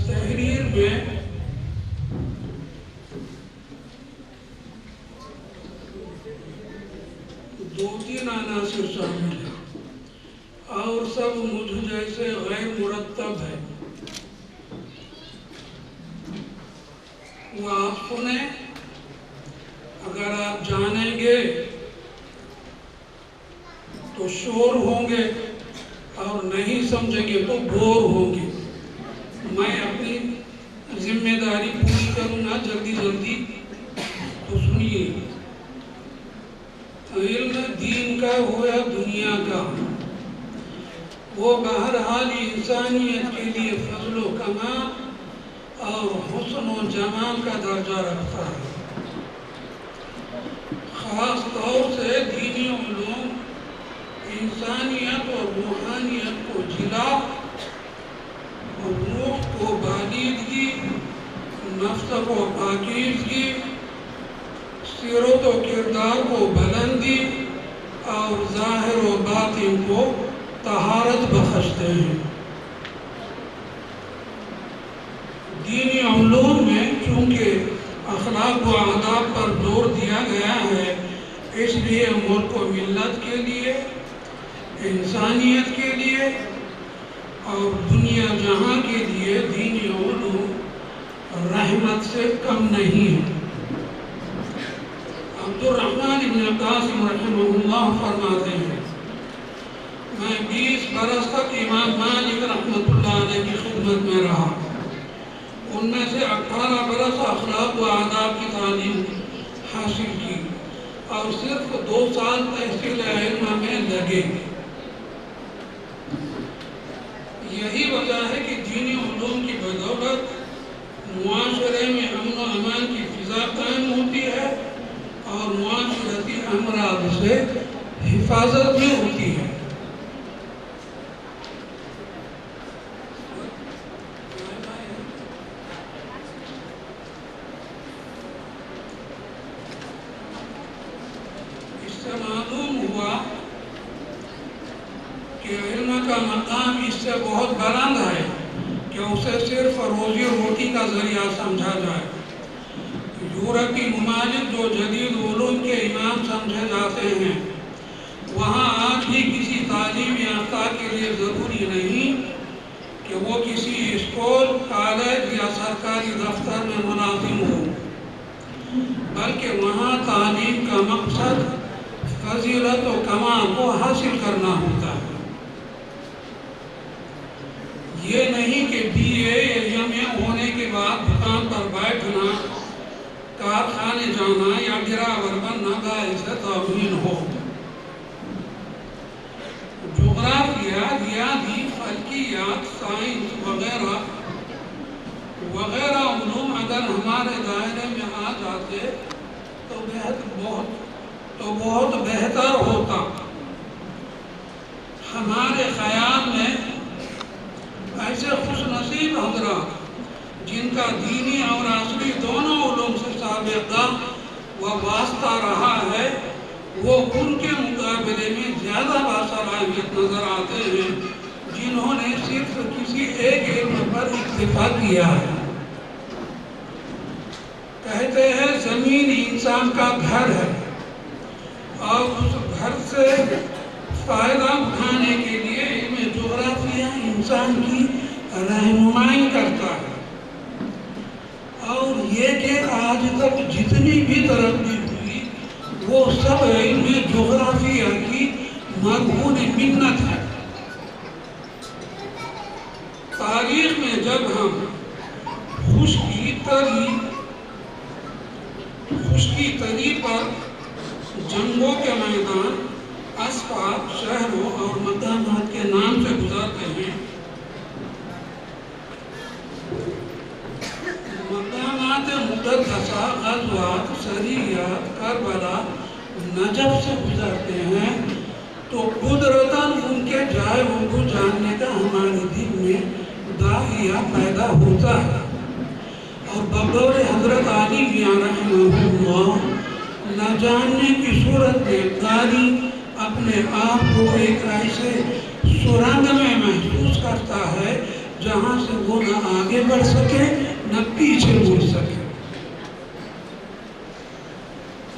تحریر میں دو تین عناصر شامل ہیں اور سب مجھ جیسے غیر مرتب ہے. وہ آپ سنیں، اگر آپ جانیں گے تو شور ہوں گے اور نہیں سمجھیں گے تو بور ہوں گے. میں اپنی ذمہ داری پوری کروں گا جلدی جلدی، تو سنیے. علم دین کا ہو یا دنیا کا، وہ بہرحال انسانیت کے لیے فضل و کمال اور حسن و جمال کا درجہ رکھتا ہے. خاص طور سے دینی علوم انسانیت اور روحانیت کو جلا، روح کو بالیدگی، نفس کو پاکیزگی، سیرت و کردار کو بلندی اور ظاہر و باطن کو طہارت بخشتے ہیں. دینی علوم میں چونکہ اخلاق و آداب پر زور دیا گیا ہے، اس لیے ملک و ملت کے لیے، انسانیت کے لیے اور دنیا جہاں کے لیے دینی علوم رحمت سے کم نہیں ہے. عبد الرحمن ابن قاسم رحمہ اللہ فرماتے ہیں، میں 20 برس تک امام مالک رحمۃ اللہ علیہ کی خدمت میں رہا. ان میں سے 18 برس اخلاق و آداب کی تعلیم حاصل کی اور صرف 2 سال تحصیل علم میں لگے. یہی وجہ ہے کہ دینی علوم کی بدولت معاشرے میں امن و امان کی فضا قائم ہوتی ہے اور معاشرتی امراض سے حفاظت بھی ہوتی ہے. اس سے معلوم ہوا کہ علم کا مقام اس سے بہت بلند ہے کہ اسے صرف روزی روٹی کا ذریعہ سمجھا جائے. یورپی ممالک جو جدید علوم کے امام سمجھے جاتے ہیں، وہاں آج بھی کسی تعلیم یافتہ کے لیے ضروری نہیں کہ وہ کسی اسکول، کالج یا سرکاری دفتر میں ملازم ہو، بلکہ وہاں تعلیم کا مقصد فضیلت و کمال کو حاصل کرنا ہوتا ہے. یہ نہیں کہ بی اے یا ایم اے ہونے کے بعد دکان پر بیٹھنا، کارخانے جانا یا ڈرائیور بننا باعث توہین ہو. جغرافیہ، ریاضی، فلکیات، سائنس وغیرہ وغیرہ علوم اگر ہمارے دائرے میں آ جاتے تو بہت بہتر ہوتا. ہمارے خیال میں ایسے خوش نصیب حضرات جن کا دینی اور عصری دونوں علوم سے سابقہ و واسطہ رہا ہے، وہ ان کے مقابلے میں زیادہ باصلاحیت نظر آتے ہیں جنہوں نے صرف کسی ایک علم پر اکتفا کیا ہے. کہتے ہیں زمین انسان کا گھر ہے اور اس گھر سے فائدہ اٹھانے کے لیے علم جغرافیہ انسان کی رہنمائی کرتا ہے. اور یہ کہ آج تک جتنی بھی ترقی ہوئی وہ سب علم جغرافیہ کی مرہون منت ہے. تاریخ میں جب ہم خشکی تری پر جنگوں کے میدان، اسباب، شہروں اور مقامات کے نام سے گزرتے ہیں، مقامات مقدسہ، غزوات، سریات، کربلا، نجف سے گزرتے ہیں، تو قدرتاً ان کے جائے کو جاننے کا ہمارے دل میں داعیہ پیدا ہوتا ہے. اور بطور حضرت علی میاں رحمہ اللہ نہ جاننے کی صورت میں قاری اپنے آپ کو ایک ایسے سرنگ میں محسوس کرتا ہے جہاں سے وہ نہ آگے بڑھ سکے نہ پیچھے مڑ سکے۔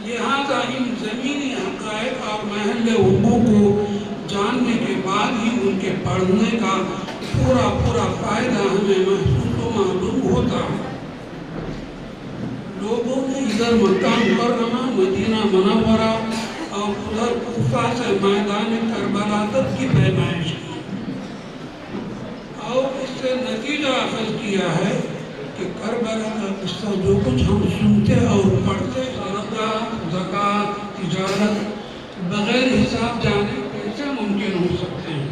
لہٰذا ان زمینی حقائق اور محل وقوع کو جاننے کے بعد ہی ان کے پڑھنے کا پورا فائدہ ہمیں محسوس و معلوم ہوتا ہے۔ لوگوں نے ادھر مکہ مکرمہ، مدینہ منورہ اور ادھر کوفہ سے میدان کربلا تک کی پیمائش کی اور اس سے نتیجہ اخذ کیا ہے کہ کربلا کا قصہ جو کچھ ہم سنتے اور پڑھتے، زکوٰۃ، تجارت بغیر حساب جانے کیسے ممکن ہو سکتے ہیں؟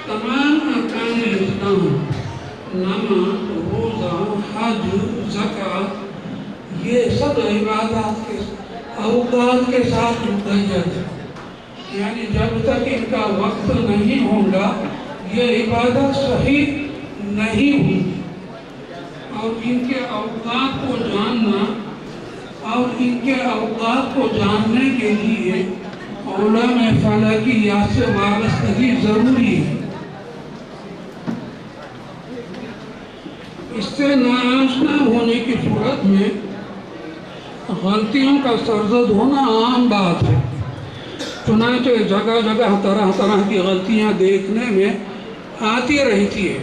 تمام ارکان اسلام، نماز، روزہ، حج، زکوٰۃ، یہ سب عبادات کے اوقات کے ساتھ مقید ہے، یعنی جب تک ان کا وقت نہیں ہوگا یہ عبادت صحیح نہیں ہوگی۔ اور ان کے اوقات کو جاننا اور ان کے اوقات کو جاننے کے لیے علوم فلکیات سے وابستگی ضروری ہے۔ اس سے ناآشنا ہونے کی صورت میں غلطیوں کا سرزد ہونا عام بات ہے۔ چنانچہ جگہ جگہ طرح طرح کی غلطیاں دیکھنے میں آتی رہتی ہے۔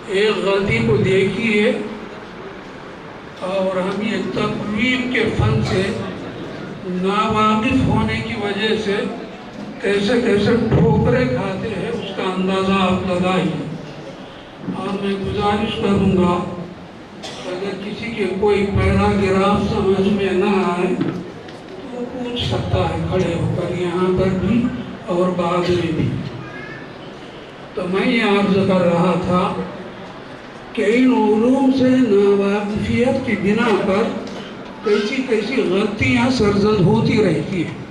ایک غلطی کو دیکھیے اور ہم یہ تقویم کے فن سے ناواقف ہونے کی وجہ سے کیسے کیسے ٹھوکریں کھاتے ہیں اس کا اندازہ آپ لگائیے۔ اور میں گزارش کروں گا اگر کسی کے کوئی پیراگراف سمجھ میں نہ آئے تو پوچھ سکتا ہے کھڑے ہو کر، یہاں پر بھی اور بعد میں بھی۔ تو میں یہ عرض کر رہا تھا کہ ان علوم سے ناواقفیت کی بنا پر کیسی غلطیاں سرزد ہوتی رہتی ہیں۔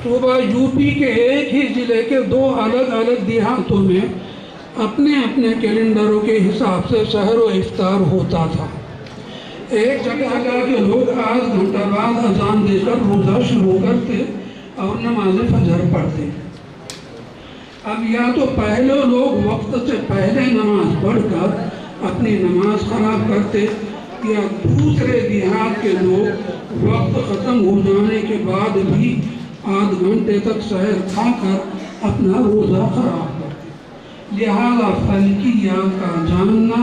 صوبہ یو پی کے ایک ہی ضلع کے 2 الگ الگ دیہاتوں میں اپنے اپنے کیلنڈروں کے حساب سے سحر و افطار ہوتا تھا۔ ایک جگہ جا کے لوگ 8 گھنٹہ بعد اذان دے کر روزہ شروع کرتے اور نماز فجر پڑھتے۔ اب یا تو پہلے لوگ وقت سے پہلے نماز پڑھ کر اپنی نماز خراب کرتے یا دوسرے دیہات کے لوگ وقت ختم ہو جانے کے بعد بھی آدھ گھنٹے تک سحر کھا کر اپنا روزہ خراب کرتے۔ لہذا فلکیات کا جاننا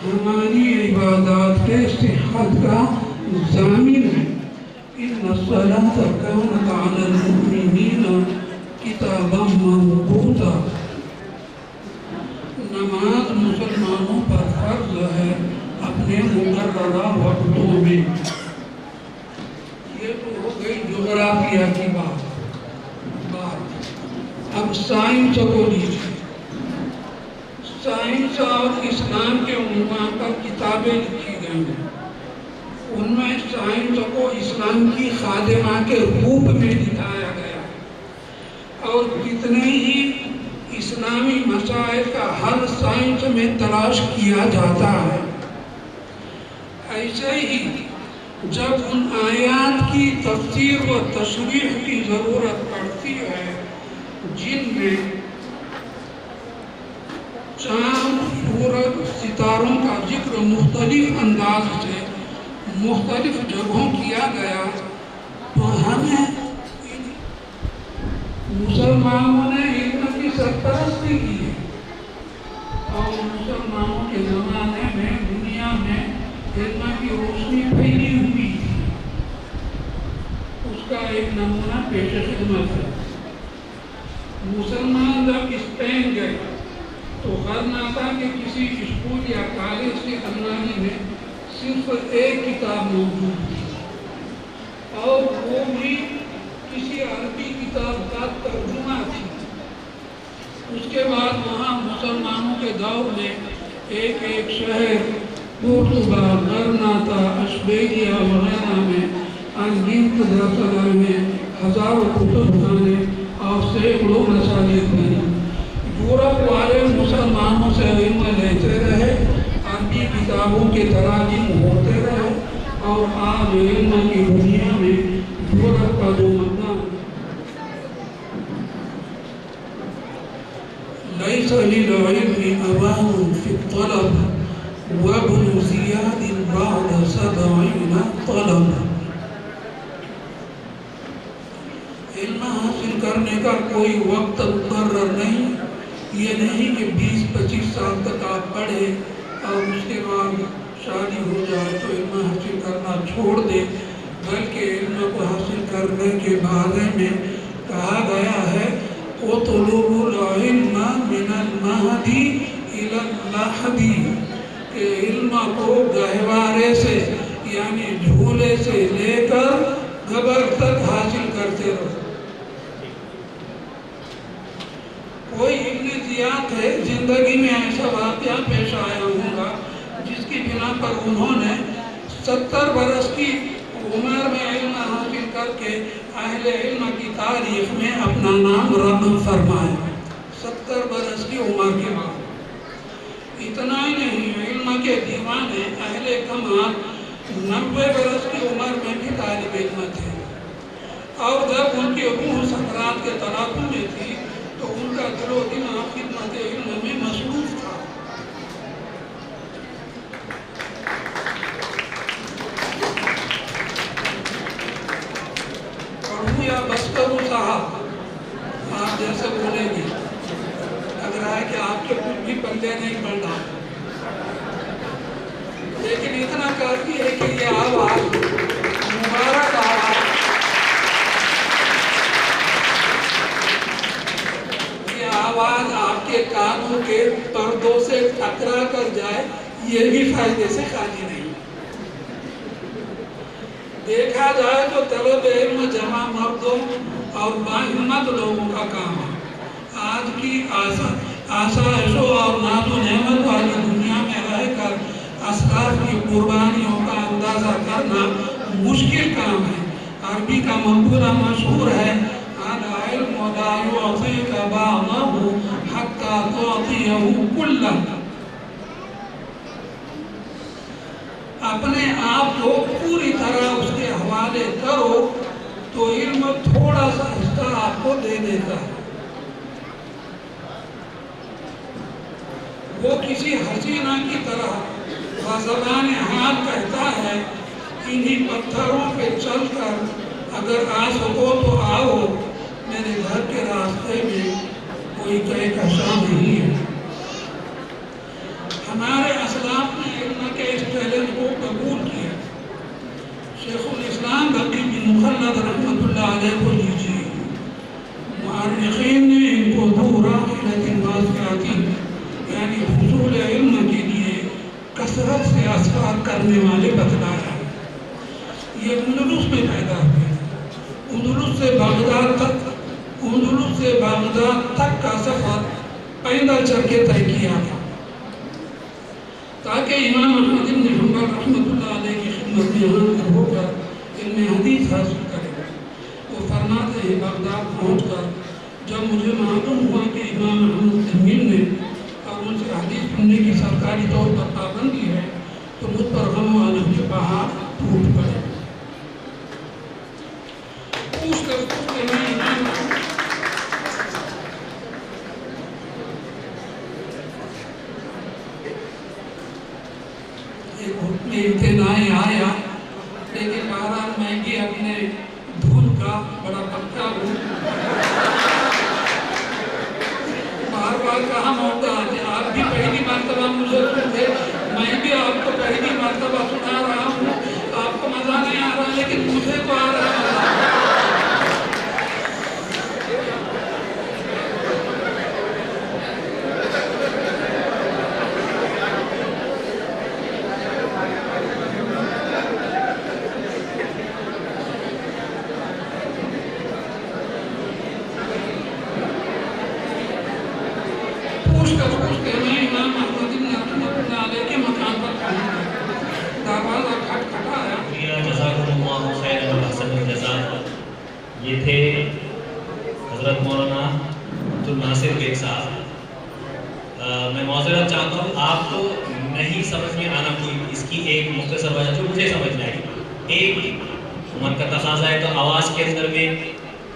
ہماری عبادات کے صحت کا ضامن ہے۔ ان الصلاۃ کانت علی المؤمنین کتابا موقوتا، نماز مسلمانوں پر فرض ہے اپنے مقررہ وقتوں میں۔ یہ تو ہو گئی جغرافیہ کی بات۔ اب سائنس کو لیجیے۔ سائنس اور اسلام کے عنوان پر کتابیں لکھی گئی ہیں، ان میں سائنس کو اسلام کی خادمہ کے روپ میں دکھایا گیا اور کتنے ہی اسلامی مسائل کا حل سائنس میں تلاش کیا جاتا ہے۔ ایسے ہی جب ان آیات کی تفسیر و تشریح کی ضرورت پڑتی ہے جن میں چاند، سورج، ستاروں کا ذکر مختلف انداز سے مختلف جگہوں کیا گیا، تو ہمیں مسلمانوں نے علم کی سرپرستی کی ہے اور مسلمانوں کے زمانے میں دنیا میں علم کی روشنی پھیلی ہوئی تھی۔ اس کا ایک نمونہ پیش خدمت ہے۔ مسلمان جب اسپین گئے تو غرناطہ کے کسی اسکول یا کالج کی الماری میں صرف ایک کتاب موجود تھی اور وہ بھی کسی عربی کتاب کا ترجمہ تھی۔ اس کے بعد وہاں مسلمانوں کے دور میں ایک شہر قرطبہ، غرناطہ، اشبیلیہ وغیرہ میں انگنت درسگاہیں، ہزاروں کتب خانے اور سینکڑوں مساجد بنی۔ یورپ والے مسلمانوں سے علم لیتے رہے، عربی کتابوں کے تراجم ہوتے رہے اور آج علم کی دنیا میں یورپ کا جو مقام للعلم أوان في الطلب وابن زياد بعد 70 طلب. علم حاصل کرنے کا کوئی وقت مقرر نہیں. یہ نہیں کہ 20-25 سال تک آپ پڑھے اور اس کے بعد شادی ہو جائے تو علم حاصل کرنا چھوڑ دے، بلکہ علم کو حاصل کرنے کے بارے میں کہا گیا ہے اطلبوا العلم من المہد الی اللحد، کہ علم کو گہوارے سے یعنی جھولے سے لے کر قبر تک حاصل کرتے رہو. کوئی ابن زیاد ہے، زندگی میں ایسا واقعہ پیش آیا ہوگا جس کی بنا پر انہوں نے 70 برس کی عمر میں علم حاصل کر کے اہل علم کی تاریخ میں اپنا نام رقم فرمایا. 70 برس کی عمر کے بعد. اتنا ہی نہیں، علم کے دیوانے اہل کمال 90 برس کی عمر میں بھی طالب علم تھے، اور جب ان کی روح سکرات کے تلاقی میں تھی تو ان کا دل و دماغ خدمت علم میں مصروف تھا. پڑھوں یا بس کروں صاحب، آپ جیسے بولیں گے. لگ رہا ہے کہ آپ کے کچھ بھی پلے نہیں پڑ رہا، لیکن اتنا کافی ہے کہ یہ آواز مبارک آواز، یہ آواز آپ کے کانوں کے پردوں سے ٹکرا کر جائے، یہ بھی فائدے سے خالی نہیں. دیکھا جائے تو طلب علم جمع مردوں اور باہمت لوگوں کا کام ہے. آج کی آسائشوں اور ناز و نعمت والی دنیا میں رہ کر اسلاف کی قربانیوں کا اندازہ کرنا مشکل کام ہے. عربی کا مقولہ مشہور ہے العلم لا يعطيك بعضه حتى تعطيه كله. اپنے آپ کو پوری طرح اس کے حوالے کرو تو علم تھوڑا سا حصہ آپ کو دے دیتا ہے. وہ کسی حسینہ کی طرح بزبان حال کہتا ہے انہی پتھروں پہ چل کر اگر آ سکو تو آؤ، میرے گھر کے راستے میں کوئی کہکشاں نہیں ہے. ہمارے اسلاف نے علم کے اس چیلنج کو قبول کیا. شیخ الاسلام بقی بن مخلد رحمۃ اللہ علیہ کو لیجیے. مؤرخین نے ان کو دو راحلۃ واسعۃ یعنی حصول علم کے لیے کثرت سے اسفار کرنے والے بتلایا. یہ اندلس میں پیدا ہوئے. اندلس سے بغداد تک کا سفر پیدل چل کے طے کیا تھا تاکہ امام احمد بن حنبل رحمۃ اللہ علیہ کی خدمت میں حاضر ہو کر علم حدیث حاصل کرے. وہ فرماتے ہیں بغداد پہنچ کر جب مجھے معلوم ہوا کہ امام احمد سے ملنے اور ان سے حدیث سننے کی سرکاری طور پر پابندی ہے تو مجھ پر غم و الم کے پہاڑ ٹوٹ پڑے. امتناعی آیا، لیکن بہرحال میں بھی اپنے دھول کا بڑا پکا ہوں. بار بار کہا موقع آتے، آپ بھی پہلی مرتبہ مجھے سنتے، میں بھی آپ کو پہلی مرتبہ سنا رہا ہوں. آپ کو مزہ نہیں آ رہا لیکن مجھے تو آ رہا ہے. یہ تھے حضرت مولانا عبد الناصر بیگ صاحب. میں معذرت چاہتا ہوں، آپ کو نہیں سمجھ میں آنا کوئی اس کی ایک مختصر وجہ جو مجھے سمجھ میں آئی. ایک عمر کا تقاضا ہے تو آواز کے اندر میں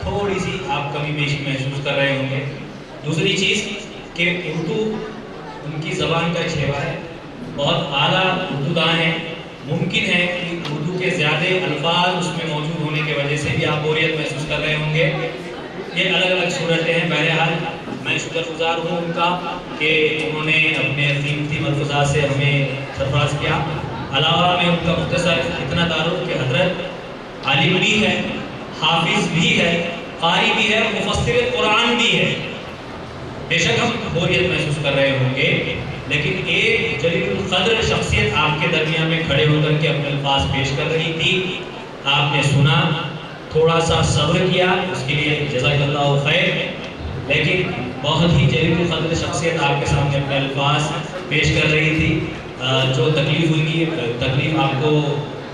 تھوڑی سی آپ کمی بیشی محسوس کر رہے ہوں گے. دوسری چیز کہ اردو ان کی زبان کا شیوا ہے، بہت اعلیٰ اردو داں ہیں. ممکن ہے کہ اردو کے زیادہ الفاظ اس میں موجود ہونے کی وجہ سے بھی آپ بوریت محسوس کر رہے ہوں گے. یہ الگ الگ صورتیں ہیں. بہرحال میں شکر گزار ہوں ان کا کہ انہوں نے اپنے قیمتی ملفوظات سے ہمیں سرفراز کیا. علاوہ میں ان کا مختصر اتنا تعارف کہ حضرت عالم بھی ہے، حافظ بھی ہے، قاری بھی ہے، مفسر قرآن بھی ہے. بے شک ہم بوریت محسوس کر رہے ہوں گے، لیکن ایک جلیل القدر شخصیت آپ کے درمیان میں کھڑے ہو کر کے اپنے الفاظ پیش کر رہی تھی. آپ نے سنا، تھوڑا سا صبر کیا، اس کے لیے جزاک اللہ خیر. لیکن بہت ہی جلیل القدر شخصیت آپ کے سامنے اپنے الفاظ پیش کر رہی تھی. جو تکلیف آپ کو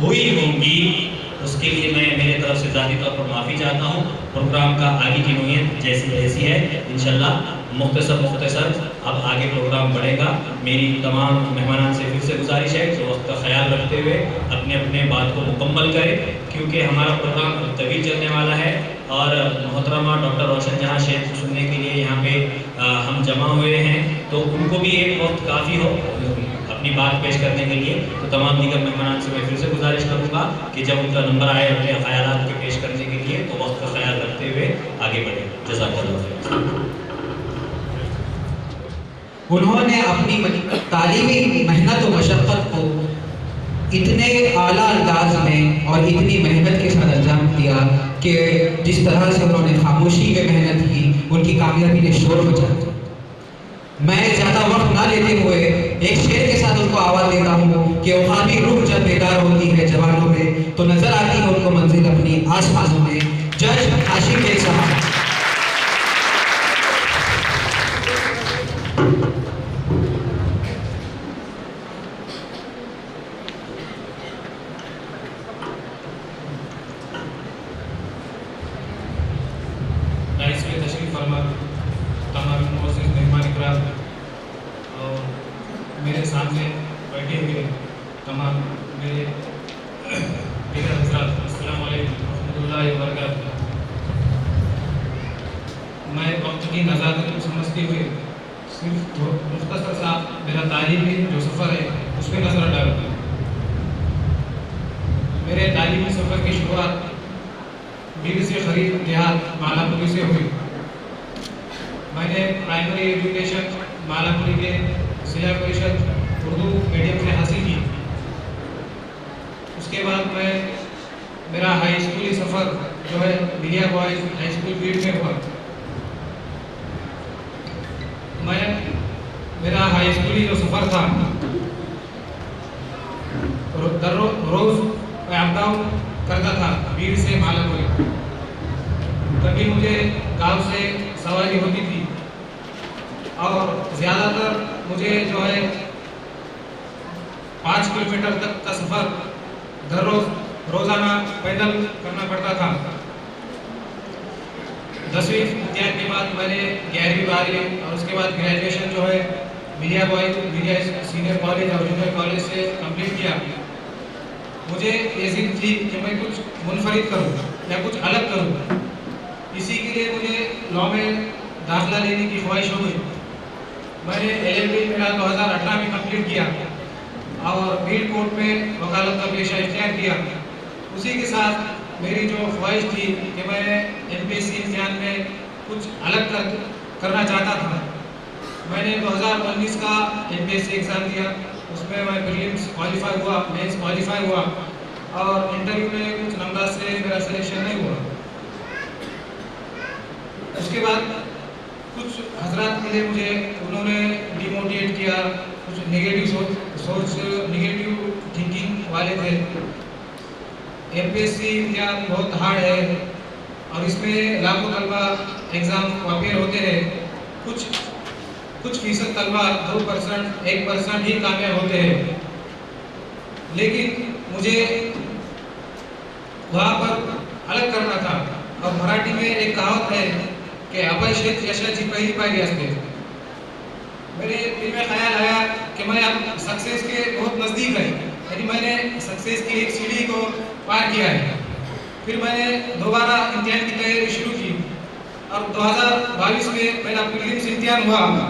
ہوئی ہوں گی، اس کے لیے میں میرے طرف سے ذاتی طور پر معافی چاہتا ہوں. پروگرام کا آگے کی نوعیت جیسی ہے انشاءاللہ مختصر اب آگے پروگرام بڑھے گا. میری تمام مہمانان سے پھر سے گزارش ہے کہ وقت کا خیال رکھتے ہوئے اپنے اپنے بات کو مکمل کریں، کیونکہ ہمارا پروگرام طویل چلنے والا ہے. اور محترمہ ڈاکٹر روشن جہاں شیخ کو سننے کے لیے یہاں پہ ہم جمع ہوئے ہیں، تو ان کو بھی ایک وقت کافی ہو اپنی بات پیش کرنے کے لیے. تو تمام دیگر مہمانان سے میں پھر سے گزارش کروں گا کہ جب ان کا نمبر آئے اپنے خیالات کے پیش کرنے کے لیے تو وقت کا خیال رکھتے ہوئے آگے بڑھیں. جزاک اللہ خیر. انہوں نے اپنی تعلیمی محنت و مشقت کو اتنے اعلیٰ انداز میں اور اتنی محنت کے ساتھ انجام دیا کہ جس طرح سے انہوں نے خاموشی میں محنت کی، ان کی کامیابی نے شور مچا دیا. میں زیادہ وقت نہ لیتے ہوئے ایک شعر کے ساتھ ان کو آواز دیتا ہوں کہ اوقافی روح جب بیدار ہوتی ہے جوانوں میں تو نظر آتی ہے ان کو منزل اپنی آسمانوں میں. جج ہاشم بیگ صاحب. تشریف فرما تمام معزز مہمان اکرام اور میرے سامنے بیٹھے ہوئے تمام میرے دیگر حضرات، السلام علیکم ورحمۃ اللہ وبرکاتہ. میں وقت کی نزاکت کو سمجھتے ہوئے صرف مختصر سا میرا تعلیمی جو سفر ہے اس پہ نظر ڈالتا ہوں. میرے تعلیمی سفر کی شروعات بیڑ سے قریب دیہات مالاپوری سے ہوئی. میں نے پرائمری ایجوکیشن مالاپوری کے ضلع پریشد اردو میڈیم سے حاصل کی. اس کے بعد میرا ہائی اسکولی سفر جو ہے ملیا بوائز ہائی اسکول فیلڈ میں ہوا. میرا ہائی اسکولی جو سفر تھا روز میں اپ ڈاؤن کرتا تھا بیڑ سے مالاپوری. کبھی مجھے گاؤں سے سواری ہوتی تھی اور زیادہ تر مجھے جو ہے 5 کلومیٹر تک کا سفر روزانہ پیدل کرنا پڑتا تھا. 10ویں امتحان کے بعد میں نے 11ویں 12ویں اور اس کے بعد گریجویشن جو ہے ملیا بوائز ملیا سینئر کالج اور جونیئر کالج سے کمپلیٹ کیا. مجھے یہ ضد تھی کہ میں کچھ منفرد کروں یا کچھ الگ کروں. اسی کے لیے مجھے لاء میں داخلہ لینے کی خواہش ہو گئی. میں نے LLB میرا 2018 میں کمپلیٹ کیا اور میڈ کورٹ میں وکالت کا پیشہ اختیار کیا. اسی کے ساتھ میری جو خواہش تھی کہ میں MPSC امتحان میں کچھ الگ کرنا چاہتا تھا. میں نے 2019 کا MPSC ایگزام دیا. اس میں پریلیمس کوالیفائی ہوا، مینس کوالیفائی ہوا اور انٹرویو میں کچھ نمبر سے میرا سلیکشن نہیں ہوا. اس کے بعد کچھ حضرات ملے مجھے، انہوں نے ڈیموٹیویٹ کیا. کچھ نگیٹو سوچ نگیٹو تھنکنگ والے تھے. MPSC امتحان بہت ہارڈ ہے اور اس میں لاکھوں طلبہ ایگزام اپیئر ہوتے ہیں. کچھ فیصد طلبہ 2% 1% ہی کامیاب ہوتے ہیں. لیکن مجھے وہاں پر الگ کرنا تھا. اور مراٹھی میں ایک کہاوت ہے کہ اپیشیت یشاچی پہلی پائلی استے. میرے دل میں خیال آیا کہ میں اب سکسیس کے بہت نزدیک ہے، یعنی میں نے سکسیس کی ایک سیڑھی کو پار کیا ہے. پھر میں نے دوبارہ امتحان کی تیاری شروع کی اور 2022 میں میرا پریلیمس امتحان ہوا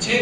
6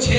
6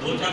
2-4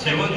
7th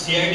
CID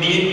DNB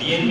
DNB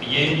DNB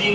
3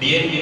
DNB